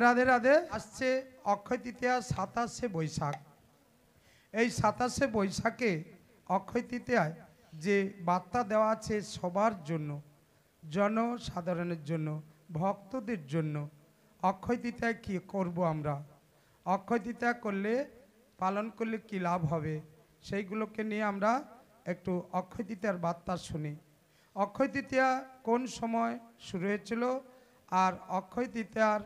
রাধে রাধে। আসছে অক্ষয় তৃতীয়া 27শে বৈশাখ। এই 27শে বৈশাখে অক্ষয় তৃতীয়ায় যে বার্তা দেওয়া আছে সবার জন্য, জনসাধারণের জন্য, ভক্তদের জন্য, অক্ষয় তৃতীয়ায় কী করব আমরা, অক্ষয় তৃতীয়া করলে পালন করলে কী লাভ হবে, সেইগুলোকে নিয়ে আমরা একটু অক্ষয় তৃতীয়ার বার্তা শুনি। অক্ষয় তৃতীয়া কোন সময় শুরু হয়েছিল আর অক্ষয় তৃতীয়ার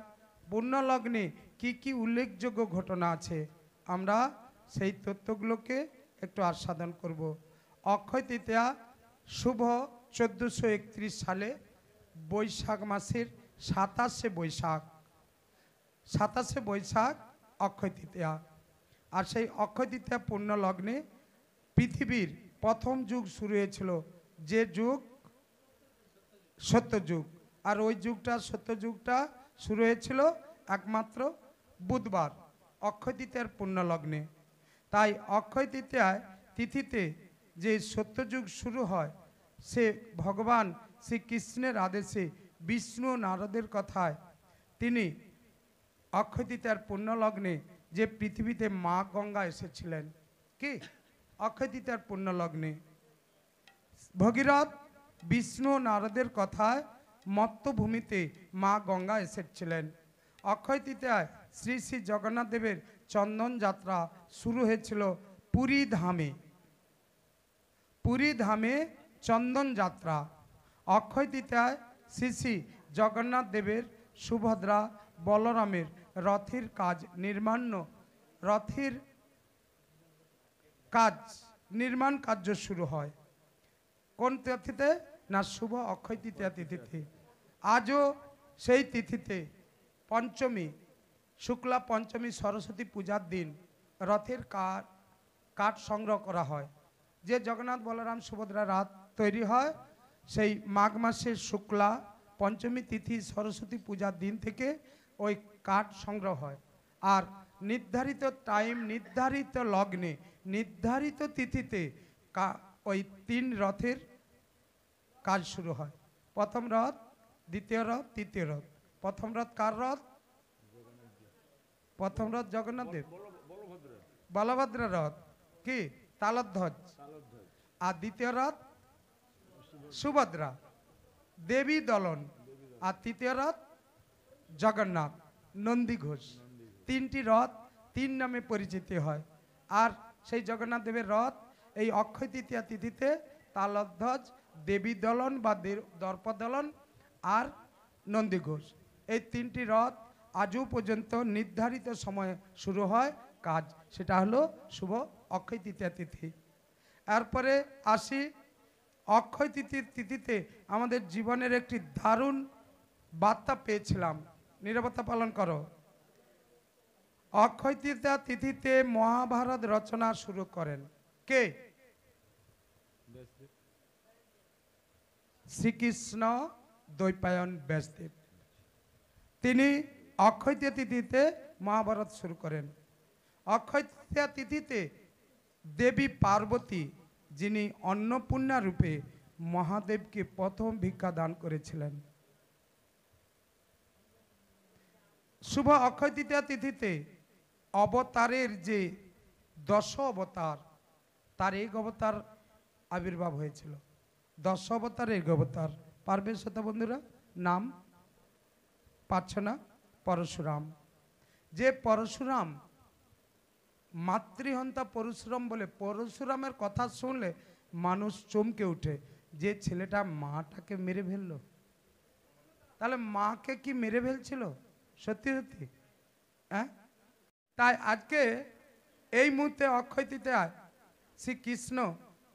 পুণ্যলগ্নে কি কি উল্লেখযোগ্য ঘটনা আছে, আমরা সেই তথ্যগুলোকে একটু আস্বাদন করব। অক্ষয় তৃতীয়া শুভ 1431 সালে বৈশাখ মাসের 27শে বৈশাখ, 27শে বৈশাখ অক্ষয় তৃতীয়া। আর সেই অক্ষয় তৃতীয়া পুণ্যলগ্নে পৃথিবীর প্রথম যুগ শুরু হয়েছিল, যে যুগ সত্যযুগ। আর ওই যুগটা সত্যযুগটা শুরু হয়েছিল একমাত্র বুধবার অক্ষয় তৃতীয়ার পুণ্যলগ্নে। তাই অক্ষয় তৃতীয়ায় তিথিতে যে সত্যযুগ শুরু হয়, সে ভগবান শ্রীকৃষ্ণের আদেশে বিষ্ণু নারদের কথায় তিনি অক্ষয় তৃতীয়ার পুণ্যলগ্নে যে পৃথিবীতে মা গঙ্গা এসেছিলেন, কি অক্ষয় তৃতীয়ার পুণ্যলগ্নে ভগীরথ বিষ্ণু নারদের কথায় মত্তভূমিতে মা গঙ্গা এসেছিলেন। অক্ষয় তৃতীয়ায় শ্রী শ্রী জগন্নাথ দেবের চন্দন যাত্রা শুরু হয়েছিল পুরী ধামে। পুরী ধামে চন্দন যাত্রা। অক্ষয় তৃতীয়ায় শ্রী শ্রী জগন্নাথ দেবের সুভদ্রা বলরামের রথের কাজ নির্মাণ কার্য শুরু হয়। কোন তিথিতে না শুভ অক্ষয় তৃতীয়া তিথিতে। আজও সেই তিথিতে পঞ্চমী, শুক্লা পঞ্চমী সরস্বতী পূজার দিন রথের কাঠ সংগ্রহ করা হয়। যে জগন্নাথ বলরাম সুভদ্রা রথ তৈরি হয়, সেই মাঘ মাসের শুক্লা পঞ্চমী তিথি সরস্বতী পূজার দিন থেকে ওই কাঠ সংগ্রহ হয়। আর নির্ধারিত টাইম, নির্ধারিত লগ্নে, নির্ধারিত তিথিতে ওই 3 রথের কাজ শুরু হয়। প্রথম রথ, দ্বিতীয় রথ, তৃতীয় রথ। প্রথম রথ কার রথ? প্রথম রথ জগন্নাথ দেব, বলভদ্র রথ কি তালধ্বজ। আর দ্বিতীয় রথ সুভদ্রা দেবী দলন। আর তৃতীয় রথ জগন্নাথ নন্দী ঘোষ। 3টি রথ 3 নামে পরিচিত হয়। আর সেই জগন্নাথ দেবের রথ এই অক্ষয় তৃতীয়া তিথিতে তালধ্বজ, দেবী দলন বা দর্পদলন আর নন্দী ঘোষ, এই 3টি রথ আজও পর্যন্ত নির্ধারিত সময়ে শুরু হয় কাজ, সেটা হলো শুভ অক্ষয় তৃতীয়া তিথি। এরপরে আসি অক্ষয় তৃতীয়ার তিথিতে আমাদের জীবনের একটি দারুণ বার্তা পেয়েছিলাম। নীরবতা পালন করো। অক্ষয় তৃতীয়া তিথিতে মহাভারত রচনা শুরু করেন কে? শ্রীকৃষ্ণ দ্বৈপায়ন ব্যাসদেব। তিনি অক্ষয় তৃতীয়া তিথিতে মহাভারত শুরু করেন। অক্ষয় তৃতীয়া তিথিতে দেবী পার্বতী, যিনি অন্নপূর্ণা রূপে মহাদেবকে প্রথম ভিক্ষা দান করেছিলেন। শুভ অক্ষয় তৃতীয়া তিথিতে অবতারের যে 10 অবতার, তার এক অবতার আবির্ভাব হয়েছিল। 10 অবতার এক অবতার পারবে শ্রোতা বন্ধুরা? নাম পাচ্ছ না? পরশুরাম। যে পরশুরাম মাতৃহন্তা পরশুরাম বলে, পরশুরামের কথা শুনলে মানুষ চমকে উঠে। যে ছেলেটা মাটাকে মেরে ফেললো, তাহলে মাকে কি মেরে ফেলছিল? সত্যি সত্যি, হ্যাঁ। তাই আজকে এই মুহূর্তে অক্ষয় তৃতীয়ায় শ্রীকৃষ্ণ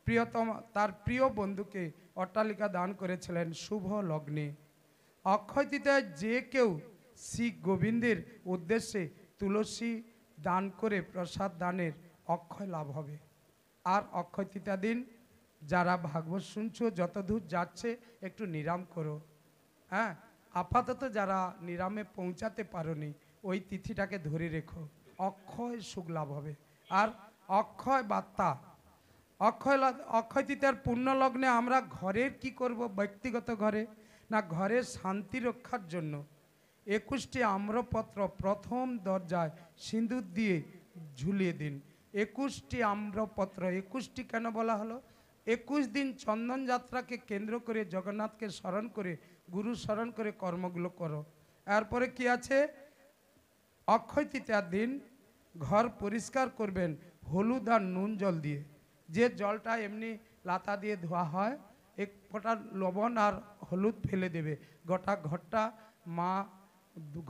প্রিয়তম তার প্রিয় বন্ধুকে অট্টালিকা দান করেছিলেন শুভ লগ্নে। অক্ষয় তৃতীয়ায় যে কেউ শ্রী গোবিন্দের উদ্দেশ্যে তুলসী দান করে প্রসাদ দানের অক্ষয় লাভ হবে। আর অক্ষয় তৃতীয়া দিন যারা ভাগবত শুনছো, যতদূর যাচ্ছে একটু নিরাম করো, হ্যাঁ। আপাতত যারা নিরামে পৌঁছাতে পারোনি, ওই তিথিটাকে ধরে রেখো, অক্ষয় সুখ লাভ হবে। আর অক্ষয় বার্তা, অক্ষয় তৃতীয়ার পুণ্যলগ্নে আমরা ঘরের কি করব? ব্যক্তিগত ঘরে না, ঘরের শান্তি রক্ষার জন্য 21টি আম্রপত্র প্রথম দরজায় সিঁদুর দিয়ে ঝুলিয়ে দিন। 21টি আম্রপত্র, 21টি কেন বলা হলো? 21 দিন চন্দন যাত্রাকে কেন্দ্র করে জগন্নাথকে স্মরণ করে, গুরু স্মরণ করে কর্মগুলো করো। এরপরে কি আছে? অক্ষয় তৃতীয়ার দিন ঘর পরিষ্কার করবেন হলুদ আর নুন জল দিয়ে। যে জলটা এমনি লাতা দিয়ে ধোয়া হয়, এক ফোঁটা লবণ আর হলুদ ফেলে দেবে। গোটা ঘরটা মা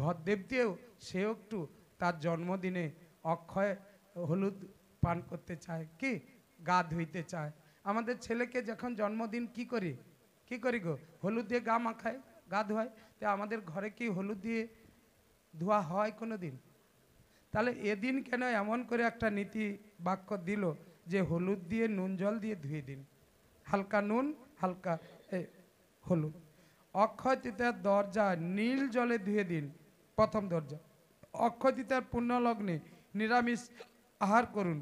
ঘর দেবতেও সেও একটু তার জন্মদিনে অক্ষয় হলুদ পান করতে চায়, কি গা ধুইতে চায়। আমাদের ছেলেকে যখন জন্মদিন কি করি গো? হলুদ দিয়ে গা মাখায়, গা ধোয়ায়। তো আমাদের ঘরে কি হলুদ দিয়ে ধোয়া হয় কোনো দিন? তাহলে এদিন কেন এমন করে একটা নীতি বাক্য দিল যে হলুদ দিয়ে নুন জল দিয়ে ধুয়ে দিন, হালকা নুন হালকা হলুদ। অক্ষয় তৃতীয়ার দরজা নীল জলে ধুয়ে দিন, প্রথম দরজা। অক্ষয় তৃতীয়ার পুণ্য লগ্নে নিরামিষ আহার করুন।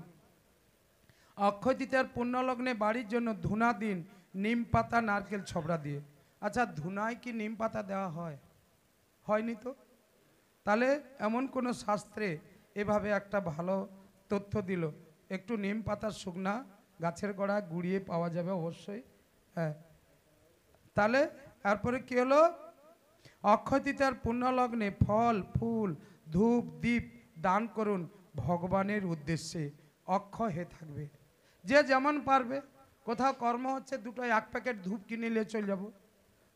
অক্ষয় তৃতীয়ার পুণ্য লগ্নে বাড়ির জন্য ধুনা দিন নিম পাতা নারকেল ছবড়া দিয়ে। আচ্ছা, ধুনায় কি নিম পাতা দেওয়া হয়? হয়নি তো। তাহলে এমন কোনো শাস্ত্রে এভাবে একটা ভালো তথ্য দিল, একটু নিম পাতার শুকনা গাছের গোড়া গুড়িয়ে পাওয়া যাবে অবশ্যই। হ্যাঁ, তাহলে এরপরে কি হলো? অক্ষয় তৃতীয়ার পুণ্য লগ্নে ফল ফুল ধূপ দীপ দান করুন ভগবানের উদ্দেশ্যে, অক্ষয় হয়ে থাকবে। যে যেমন পারবে, কোথাও কর্ম হচ্ছে, দুটো 1 প্যাকেট ধূপ কিনে নিয়ে চলে যাব,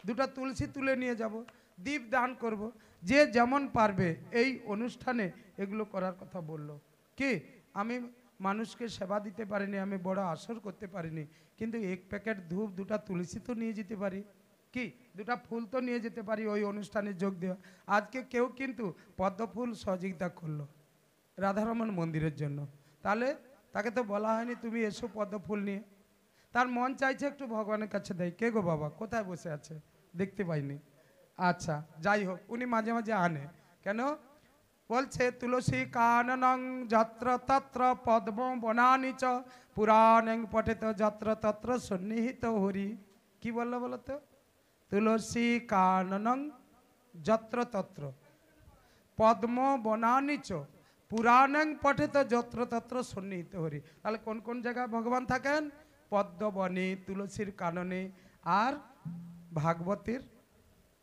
2টা তুলসী তুলে নিয়ে যাব, দীপ দান করব। যে যেমন পারবে এই অনুষ্ঠানে এগুলো করার কথা বলল। কি আমি মানুষকে সেবা দিতে পারিনি, আমি বড় আসর করতে পারিনি, কিন্তু 1 প্যাকেট ধূপ 2টা তুলসী তো নিয়ে যেতে পারি, কি 2টা ফুল তো নিয়ে যেতে পারি ওই অনুষ্ঠানে যোগ দেওয়া। আজকে কেউ কিন্তু পদ্ম ফুল সহযোগিতা করলো রাধারমণ মন্দিরের জন্য, তাহলে তাকে তো বলা হয়নি তুমি এসো পদ্ম ফুল নিয়ে। তার মন চাইছে একটু ভগবানের কাছে দেয়। কে গো বাবা, কোথায় বসে আছে দেখতে পাইনি। আচ্ছা, যাই হোক, উনি মাঝে মাঝে আনে। কেন বলছে? তুলসী কাননং যত্র তত্র পদ্ম বনানি চ পুরাণং পঠেত যত্র তত্র সন্নিহিত হরি। কি বললো বলো তো? তুলসী কাননং যত্র তত্র পদ্ম বনানি চ পুরাণং পঠেত যত্র তত্র সন্নিহিত হরি। তাহলে কোন কোন জায়গায় ভগবান থাকেন? পদ্মবনে, তুলসীর কাননে আর ভাগবতের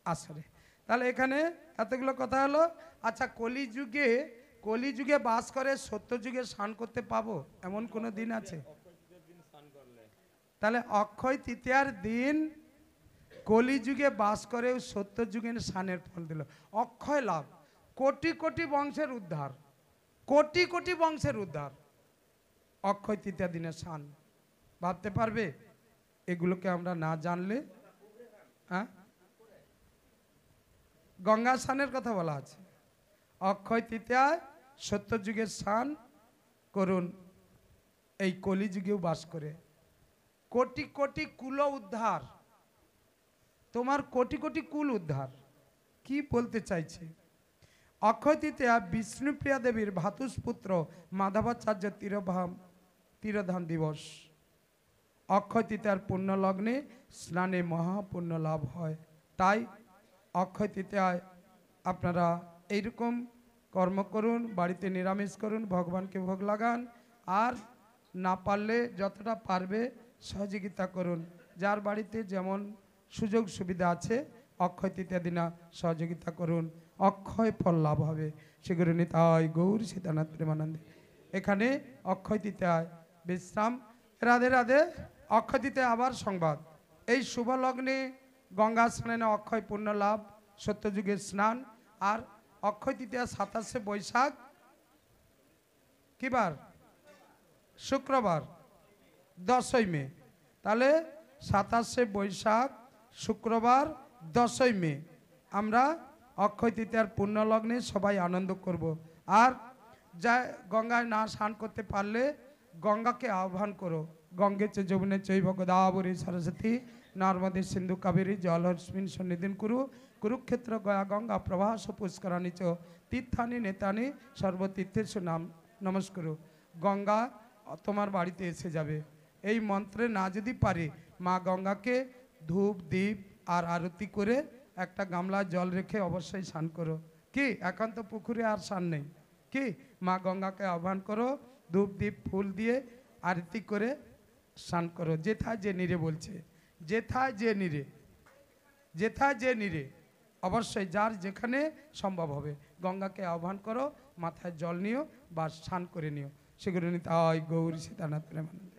আসরে। তাহলে এখানে এতগুলো কথা হলো। আচ্ছা, কলিযুগে বাস করে সত্যযুগে স্নান করতে পাবো এমন কোনো দিন আছে? তাহলে অক্ষয় তৃতীয়ার দিন কলিযুগে বাস করে সত্যযুগের স্নানের ফল দিল, অক্ষয় লাভ, কোটি কোটি বংশের উদ্ধার, কোটি কোটি বংশের উদ্ধার। অক্ষয় তৃতীয়া দিনে স্নান ভাবতে পারবে? এগুলোকে আমরা না জানলে, হ্যাঁ, গঙ্গা স্নানের কথা বলা আছে। অক্ষয় তৃতীয়ায় সত্যযুগের স্নান করুন, এই কলিযুগেও বাস করে কোটি কোটি কুল উদ্ধার, তোমার কোটি কোটি কুল উদ্ধার। কি বলতে চাইছে? অক্ষয় তৃতীয়া বিষ্ণুপ্রিয়া দেবীর ভাতুষপুত্র মাধবাচার্য তিরোধান দিবস। অক্ষয় তৃতীয়ার পুণ্য লগ্নে স্নানে মহাপুণ্য লাভ হয়। তাই অক্ষয় তৃতীয়ায় আপনারা এইরকম কর্ম করুন, বাড়িতে নিরামিষ করুন, ভগবানকে ভোগ লাগান, আর না পারলে যতটা পারবে সহযোগিতা করুন। যার বাড়িতে যেমন সুযোগ সুবিধা আছে অক্ষয় তৃতীয়া দিনা সহযোগিতা করুন, অক্ষয় ফল লাভ হবে। সেগুলো নিতাই গৌর সীতানাথ প্রেমানন্দে। এখানে অক্ষয় তৃতীয়ায় বিশ্রাম। রাধে রাধে। অক্ষয় তৃতীয়া আবার সংবাদ, এই শুভ লগ্নে গঙ্গা স্নানে অক্ষয় পুণ্য লাভ, সত্যযুগের স্নান। আর অক্ষয় তৃতীয়া 27শে বৈশাখ, কি বার? শুক্রবার, 10ই মে। তাহলে 27শে বৈশাখ শুক্রবার 10ই মে আমরা অক্ষয় তৃতীয়ার পুণ্য লগ্নে সবাই আনন্দ করব। আর যা গঙ্গায় না স্নান করতে পারলে গঙ্গাকে আহ্বান করো। গঙ্গে চ যমুনে চৈব গোদাবরী সরস্বতী নর্মদে সিন্ধু কাবেরী জলস্মিন সন্নিধিন কুরু কুরুক্ষেত্র গয়া গঙ্গা প্রভাস পুষ্করাণী চ তীর্থানি নেতানি সর্বতীর্থের নাম নমস্কার। গঙ্গা তোমার বাড়িতে এসে যাবে। এই মন্ত্রে না যদি পারে, মা গঙ্গাকে ধূপ দীপ আর আরতি করে একটা গামলায় জল রেখে অবশ্যই স্নান করো। কি একান্ত পুকুরে আর স্নান নেই, কি মা গঙ্গাকে আহ্বান করো, ধূপ দীপ ফুল দিয়ে আরতি করে স্নান করো। যেথায় যে নিরে বলছে, যেথায় যে নিরে, যেথায় যে নিরে, অবশ্যই যার যেখানে সম্ভব হবে গঙ্গাকে আহ্বান করো, মাথায় জল নিও বা স্নান করে নিও। সেগুলো নিতে হয় গৌরী সীতানাথ প্রেমানন্দ।